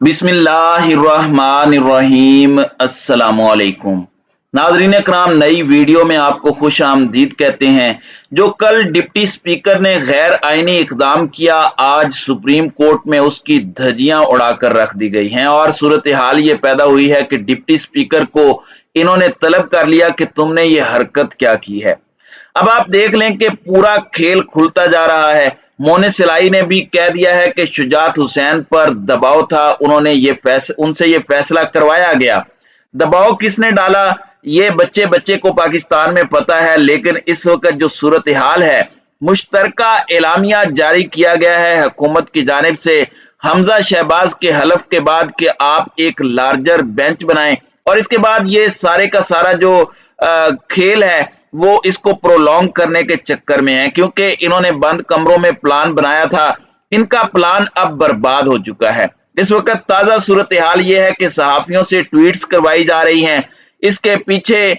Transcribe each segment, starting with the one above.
बिस्मिल्लाहिर्रहमानिर्रहीम। अस्सलामुअलैकुम नाज़रीन कराम, नई वीडियो में आपको खुश आमदीद कहते हैं। जो कल डिप्टी स्पीकर ने गैर आईनी इकदाम किया, आज सुप्रीम कोर्ट में उसकी धज्जियां उड़ाकर रख दी गई हैं और सूरत हाल ये पैदा हुई है कि डिप्टी स्पीकर को इन्होंने तलब कर लिया कि तुमने ये हरकत क्या की है। अब आप देख लें कि पूरा खेल खुलता जा रहा है। मोने सिलाई ने भी कह दिया है कि शुजात हुसैन पर दबाव था, उनसे ये फैसला करवाया गया। दबाव किसने डाला ये बच्चे बच्चे को पाकिस्तान में पता है, लेकिन इस वक्त जो सूरत हाल है, मुश्तरका एलामिया जारी किया गया है हुकूमत की जानिब से हमजा शहबाज के हलफ के बाद कि आप एक लार्जर बेंच बनाएं, और इसके बाद ये सारे का सारा जो खेल है वो इसको प्रोलॉन्ग करने के चक्कर में है, क्योंकि इन्होंने बंद कमरों में प्लान बनाया था। इनका प्लान अब बर्बाद हो चुका है। इस वक्त ताजा सूरत हाल ये है कि सहाफियों से ट्वीट्स करवाई जा रही हैं। इसके पीछे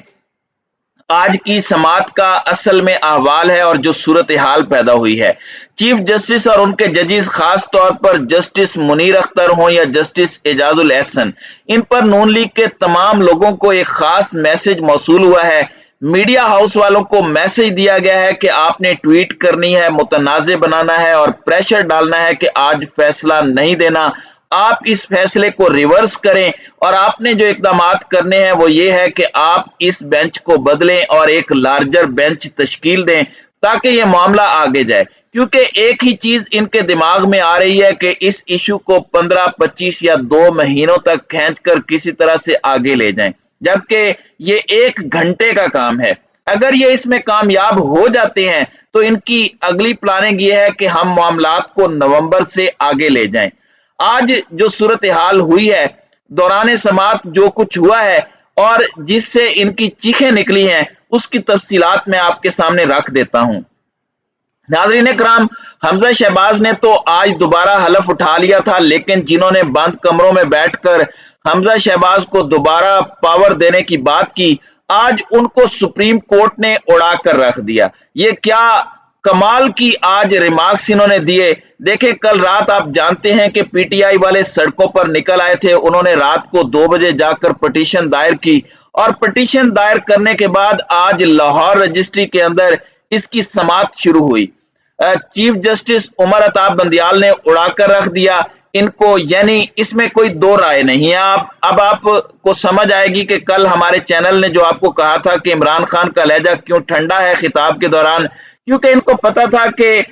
आज की समात का असल में अहवाल है और जो सूरत हाल पैदा हुई है। चीफ जस्टिस और उनके जजेस, खास तौर पर जस्टिस मुनीर अख्तर हों या जस्टिस एजाजुल एहसन, इन पर नून लीग के तमाम लोगों को एक खास मैसेज मौसूल हुआ है। मीडिया हाउस वालों को मैसेज दिया गया है कि आपने ट्वीट करनी है, मुतनाज़े बनाना है और प्रेशर डालना है कि आज फैसला नहीं देना, आप इस फैसले को रिवर्स करें और आपने जो इकदामात करने हैं वो ये है कि आप इस बेंच को बदलें और एक लार्जर बेंच तश्कील दें ताकि ये मामला आगे जाए। क्योंकि एक ही चीज इनके दिमाग में आ रही है कि इस इशू को 15, 25 या 2 महीनों तक खींचकर किसी तरह से आगे ले जाएं, जबकि ये 1 घंटे का काम है। अगर ये इसमें कामयाब हो जाते हैं तो इनकी अगली प्लानिंग ये है कि हम मामलात को नवंबर से आगे ले जाएं। आज जो सूरत हाल हुई है, दौरान समात जो कुछ हुआ है और जिससे इनकी चीखें निकली हैं, उसकी तफसीलात मैं आपके सामने रख देता हूं। नाज़रीन कराम, हमजा शहबाज ने तो आज दोबारा हलफ उठा लिया था, लेकिन जिन्होंने बंद कमरों में बैठकर हमजा शहबाज को दोबारा पावर देने की बात की, आज उनको सुप्रीम कोर्ट ने उड़ा कर रख दिया। ये क्या कमाल की आज रिमार्क्स इन्होंने दिए। देखें, कल रात आप जानते हैं कि पीटीआई वाले सड़कों पर निकल आए थे। उन्होंने रात को 2 बजे जाकर पिटीशन दायर की और पिटीशन दायर करने के बाद आज लाहौर रजिस्ट्री के अंदर इसकी समात शुरू हुई। चीफ जस्टिस उमर अताब बंदियाल ने उड़ाकर रख दिया इनको, यानी इसमें कोई दो राय नहीं है। अब आपको समझ आएगी कि कल हमारे चैनल ने जो आपको कहा था कि इमरान खान का लहजा क्यों ठंडा है खिताब के दौरान, क्योंकि इनको पता था कि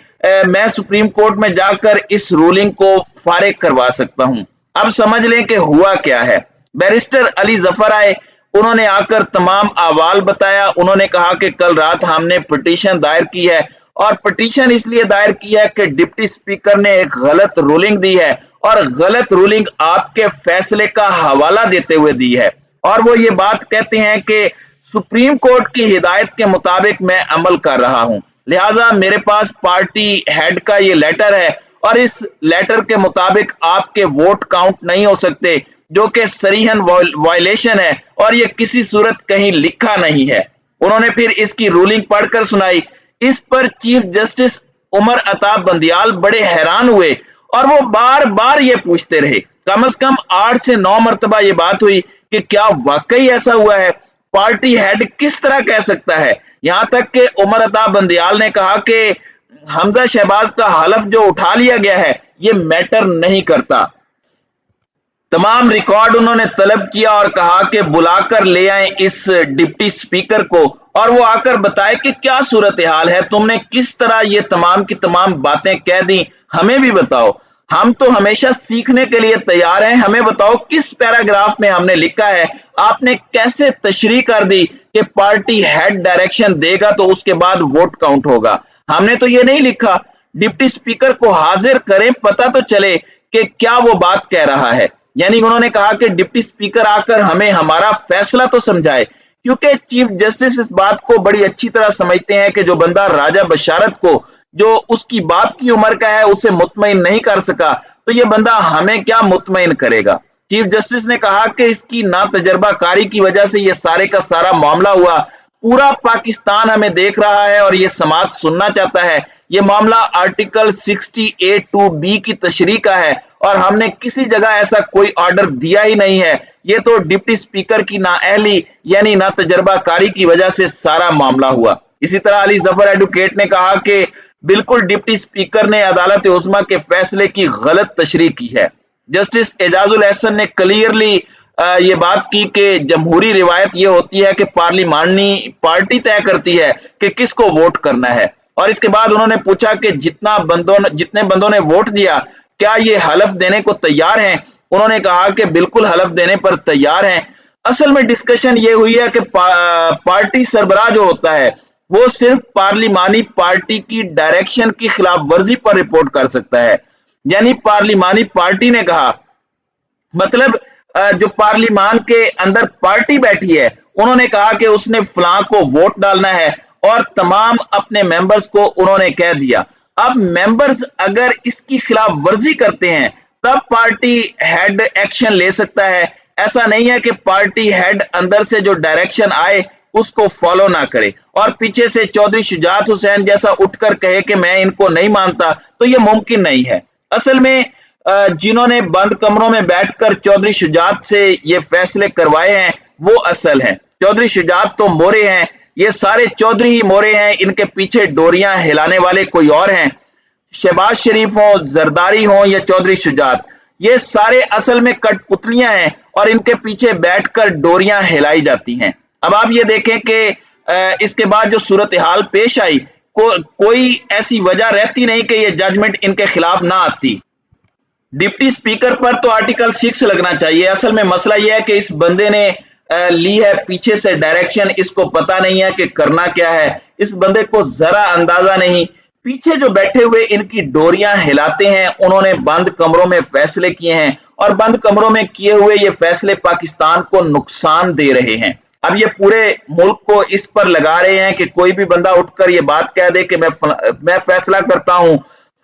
मैं सुप्रीम कोर्ट में जाकर इस रूलिंग को फारिग करवा सकता हूं। अब समझ लें कि हुआ क्या है। बैरिस्टर अली जफर आए, उन्होंने आकर तमाम अहवाल बताया। उन्होंने कहा कि कल रात हमने पिटीशन दायर की है और पिटीशन इसलिए दायर की है कि डिप्टी स्पीकर ने एक गलत रूलिंग दी है और गलत रूलिंग आपके फैसले का हवाला देते हुए दी है, और वो ये बात कहते हैं कि सुप्रीम कोर्ट की हिदायत के मुताबिक मैं अमल कर रहा हूं, लिहाजा मेरे पास पार्टी हेड का ये लेटर है और इस लेटर के मुताबिक आपके वोट काउंट नहीं हो सकते, जो कि सरीहन वायलेशन है और ये किसी सूरत कहीं लिखा नहीं है। उन्होंने फिर इसकी रूलिंग पढ़कर सुनाई। इस पर चीफ जस्टिस उमर अताब बंदियाल बड़े हैरान हुए और वो बार बार ये पूछते रहे। कम से कम 8 से 9 मरतबा ये बात हुई कि क्या वाकई ऐसा हुआ है, पार्टी हेड किस तरह कह सकता है। यहां तक कि उमर अताब बंदियाल ने कहा कि हमजा शहबाज का हलफ जो उठा लिया गया है ये मैटर नहीं करता। तमाम रिकॉर्ड उन्होंने तलब किया और कहा कि बुलाकर ले आए इस डिप्टी स्पीकर को और वो आकर बताए कि क्या सूरत हाल है, तुमने किस तरह ये तमाम की तमाम बातें कह दी, हमें भी बताओ। हम तो हमेशा सीखने के लिए तैयार हैं, हमें बताओ किस पैराग्राफ में हमने लिखा है, आपने कैसे तशरीह कर दी कि पार्टी हेड डायरेक्शन देगा तो उसके बाद वोट काउंट होगा। हमने तो ये नहीं लिखा। डिप्टी स्पीकर को हाजिर करें, पता तो चले कि क्या वो बात कह रहा है। यानी उन्होंने कहा कि डिप्टी स्पीकर आकर हमें हमारा फैसला तो समझाए, क्योंकि चीफ जस्टिस इस बात को बड़ी अच्छी तरह समझते हैं कि जो बंदा राजा बशारत को, जो उसकी बाप की उम्र का है, उसे मुतमईन नहीं कर सका, तो ये बंदा हमें क्या मुतमईन करेगा। चीफ जस्टिस ने कहा कि इसकी ना तजर्बाकारी की वजह से ये सारे का सारा मामला हुआ। पूरा पाकिस्तान हमें देख रहा है और ये समात सुनना चाहता है। ये मामला आर्टिकल 68(2)B की तशरीह का है और हमने किसी जगह ऐसा कोई ऑर्डर दिया ही नहीं है। ये तो डिप्टी स्पीकर की नाअहली यानी ना तजर्बाकारी की वजह से सारा मामला हुआ। इसी तरह अली जफर एडवोकेट ने कहा कि बिल्कुल डिप्टी स्पीकर ने अदालत उज़्मा के फैसले की गलत तशरीह की है। जस्टिस एजाजुल एहसन ने क्लियरली ये बात की कि जमहूरी रिवायत ये होती है कि पार्लिमानी पार्टी तय करती है कि किसको वोट करना है। और इसके बाद उन्होंने पूछा कि जितने बंदों ने वोट दिया क्या ये हलफ देने को तैयार हैं? उन्होंने कहा कि बिल्कुल हलफ देने पर तैयार हैं। असल में डिस्कशन ये हुई है कि पार्टी सरबराह जो होता है वो सिर्फ पार्लिमानी पार्टी की डायरेक्शन की खिलाफ वर्जी पर रिपोर्ट कर सकता है। यानी पार्लिमानी पार्टी ने कहा, मतलब जो पार्लिमान के अंदर पार्टी बैठी है उन्होंने कहा कि उसने फलां को वोट डालना है और तमाम अपने मेंबर्स को उन्होंने कह दिया। अब मेंबर्स अगर इसकी खिलाफ वर्जी करते हैं तब पार्टी हेड एक्शन ले सकता है। ऐसा नहीं है कि पार्टी हेड अंदर से जो डायरेक्शन आए उसको फॉलो ना करे और पीछे से चौधरी शुजात हुसैन जैसा उठकर कहे कि मैं इनको नहीं मानता, तो ये मुमकिन नहीं है। असल में जिन्होंने बंद कमरों में बैठकर चौधरी शुजात से ये फैसले करवाए हैं वो असल हैं। चौधरी शुजात तो मोरे हैं, ये सारे चौधरी ही मोरे हैं, इनके पीछे डोरियां हिलाने वाले कोई और हैं। शहबाज शरीफ हो, जरदारी हो या चौधरी शुजात, ये सारे असल में कठपुतलियां हैं और इनके पीछे बैठकर डोरियां हिलाई जाती हैं। अब आप ये देखें कि इसके बाद जो सूरत हाल पेश आई, कोई ऐसी वजह रहती नहीं कि ये जजमेंट इनके खिलाफ ना आती। डिप्टी स्पीकर पर तो आर्टिकल 6 लगना चाहिए। असल में मसला यह है कि इस बंदे ने ली है पीछे से डायरेक्शन, इसको पता नहीं है कि करना क्या है, इस बंदे को जरा अंदाजा नहीं। पीछे जो बैठे हुए इनकी डोरियां हिलाते हैं, उन्होंने बंद कमरों में फैसले किए हैं और बंद कमरों में किए हुए ये फैसले पाकिस्तान को नुकसान दे रहे हैं। अब ये पूरे मुल्क को इस पर लगा रहे हैं कि कोई भी बंदा उठकर ये बात कह दे कि मैं फैसला करता हूं,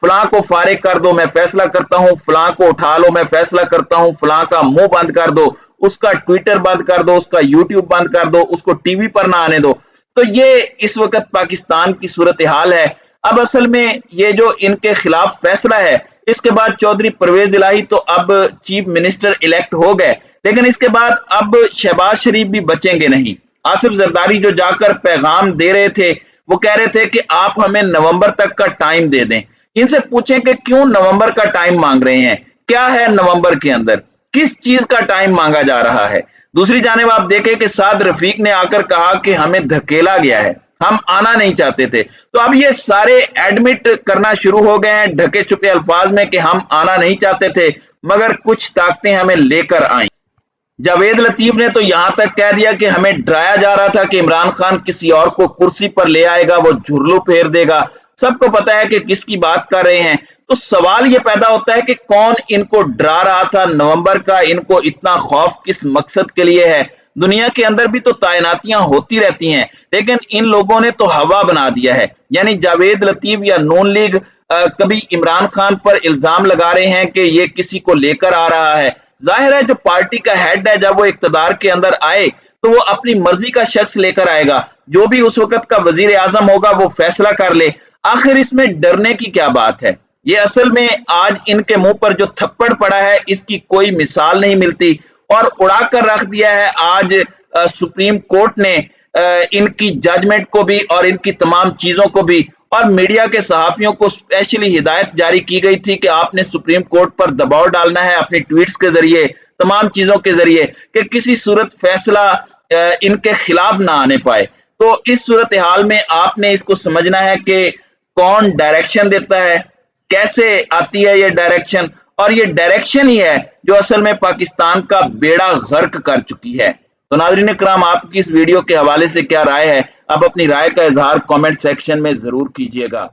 फलां को फारिग कर दो, मैं फैसला करता हूं, फलां को उठा लो, मैं फैसला करता हूं, फलां का मुंह बंद कर दो, उसका ट्विटर बंद कर दो, उसका यूट्यूब बंद कर दो, उसको टीवी पर ना आने दो। तो ये इस वक्त पाकिस्तान की सूरत हाल है। अब असल में ये जो इनके खिलाफ फैसला है, इसके बाद चौधरी परवेज इलाही तो अब चीफ मिनिस्टर इलेक्ट हो गए, लेकिन इसके बाद अब शहबाज शरीफ भी बचेंगे नहीं। आसिफ जरदारी जो जाकर पैगाम दे रहे थे, वो कह रहे थे कि आप हमें नवंबर तक का टाइम दे दें। इनसे पूछें कि क्यों नवंबर का टाइम मांग रहे हैं, क्या है नवंबर के अंदर, किस चीज का टाइम मांगा जा रहा है। दूसरी जानिब आप देखें कि साद रफीक ने आकर कहा कि हमें धकेला गया है, हम आना नहीं चाहते थे। तो अब ये सारे एडमिट करना शुरू हो गए हैं ढके छुपे अल्फाज में कि हम आना नहीं चाहते थे मगर कुछ ताकतें हमें लेकर आई। जावेद लतीफ ने तो यहां तक कह दिया कि हमें डराया जा रहा था कि इमरान खान किसी और को कुर्सी पर ले आएगा, वो झुर्लू फेर देगा। सबको पता है कि किसकी बात कर रहे हैं। तो सवाल ये पैदा होता है कि कौन इनको डरा रहा था नवंबर का, इनको इतना खौफ किस मकसद के लिए है। दुनिया के अंदर भी तो तैनातियां होती रहती हैं, लेकिन इन लोगों ने तो हवा बना दिया है। यानी जावेद लतीफ या नून लीग कभी इमरान खान पर इल्जाम लगा रहे हैं कि ये किसी को लेकर आ रहा है। जाहिर है जो पार्टी का हेड है, जब वो इक्तदार के अंदर आए तो वो अपनी मर्जी का शख्स लेकर आएगा, जो भी उस वक्त का वजीर आजम होगा वो फैसला कर ले। आखिर इसमें डरने की क्या बात है। ये असल में आज इनके मुंह पर जो थप्पड़ पड़ा है इसकी कोई मिसाल नहीं मिलती और उड़ाकर रख दिया है। आज सुप्रीम कोर्ट ने इनकी जजमेंट को भी और इनकी तमाम चीजों को भी, और मीडिया के सहाफियों को स्पेशली हिदायत जारी की गई थी कि आपने सुप्रीम कोर्ट पर दबाव डालना है अपनी ट्वीट्स के जरिए, तमाम चीजों के जरिए, कि किसी सूरत फैसला इनके खिलाफ ना आने पाए। तो इस सूरत हाल में आपने इसको समझना है कि कौन डायरेक्शन देता है, कैसे आती है ये डायरेक्शन, और ये डायरेक्शन ही है जो असल में पाकिस्तान का बेड़ा गर्क कर चुकी है। तो नाज़रीन इकराम, आपकी इस वीडियो के हवाले से क्या राय है? आप अपनी राय का इजहार कमेंट सेक्शन में जरूर कीजिएगा।